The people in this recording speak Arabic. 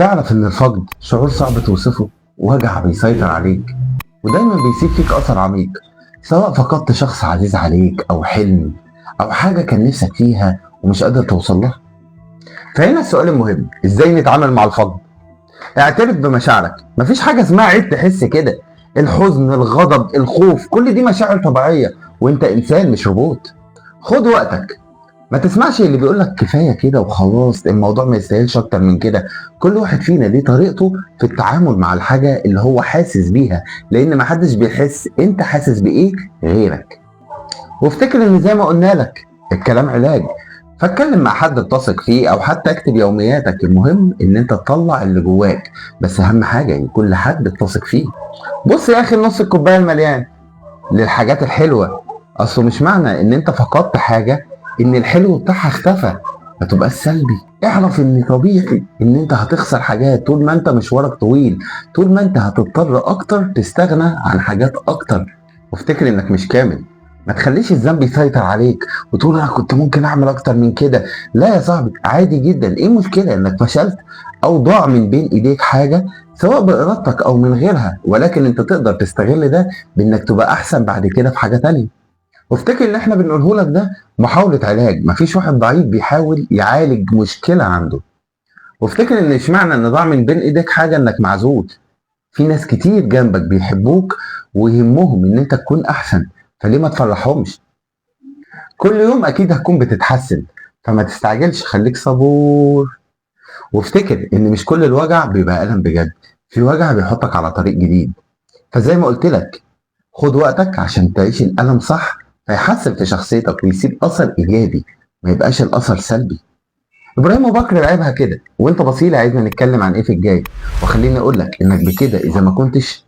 تعرف إن الفقد شعور صعب توصفه، وجع بيسيطر عليك ودايما بيسيب فيك أثر عميق، سواء فقدت شخص عزيز عليك أو حلم أو حاجة كان نفسك فيها ومش قادر توصل لها. فهنا السؤال المهم، إزاي نتعامل مع الفقد؟ اعترف بمشاعرك، مفيش حاجة اسمها عيب تحس كده. الحزن، الغضب، الخوف، كل دي مشاعر طبيعية، وانت إنسان مش روبوت. خد وقتك، ما تسمعش اللي بيقولك كفاية كده وخلاص، الموضوع ما يستاهلش أكتر من كده. كل واحد فينا ليه طريقته في التعامل مع الحاجة اللي هو حاسس بيها، لأن محدش بيحس أنت حاسس بإيه غيرك. وافتكر إن زي ما قلنا لك، الكلام علاج. فاتكلم مع حد تثق فيه أو حتى اكتب يومياتك، المهم إن أنت تطلع اللي جواك، بس أهم حاجة يكون لحد تثق فيه. بص يا أخي، نص الكوباية المليان للحاجات الحلوة. اصله مش معنى ان انت فقدت حاجة ان الحلو بتاعها اختفى، ما تبقاش سلبي. اعرف ان طبيعي ان انت هتخسر حاجات طول ما انت مشوارك طويل، طول ما انت هتضطر اكتر تستغنى عن حاجات اكتر. وافتكر انك مش كامل، ما تخليش الذنب يسيطر عليك وتقول انا كنت ممكن اعمل اكتر من كده. لا يا صاحبي، عادي جدا. ايه المشكلة انك فشلت او ضاع من بين ايديك حاجة، سواء بارادتك او من غيرها، ولكن انت تقدر تستغل ده بانك تبقى احسن بعد كده في حاجه تانية. وافتكر اللي احنا بنقوله لك ده محاوله علاج، مفيش واحد ضعيف بيحاول يعالج مشكله عنده. وافتكر ان مش معنى ان ضاع من بين ايديك حاجه انك معزول. في ناس كتير جنبك بيحبوك ويهمهم ان انت تكون احسن، فليه ما تفرحهمش؟ كل يوم اكيد هتكون بتتحسن، فما تستعجلش، خليك صبور. وافتكر ان مش كل الوجع بيبقى الم بجد، في وجع بيحطك على طريق جديد. فزي ما قلت لك، خد وقتك عشان تعيش الألم صح، هيحسن في شخصيتك ويسيب أثر إيجابي، ما يبقاش الأثر سلبي. إبراهيم أبو بكر لعبها كده، وأنت بصيلة عايزنا نتكلم عن إيه في الجاي. وخليني أقول لك إنك بكده إذا ما كنتش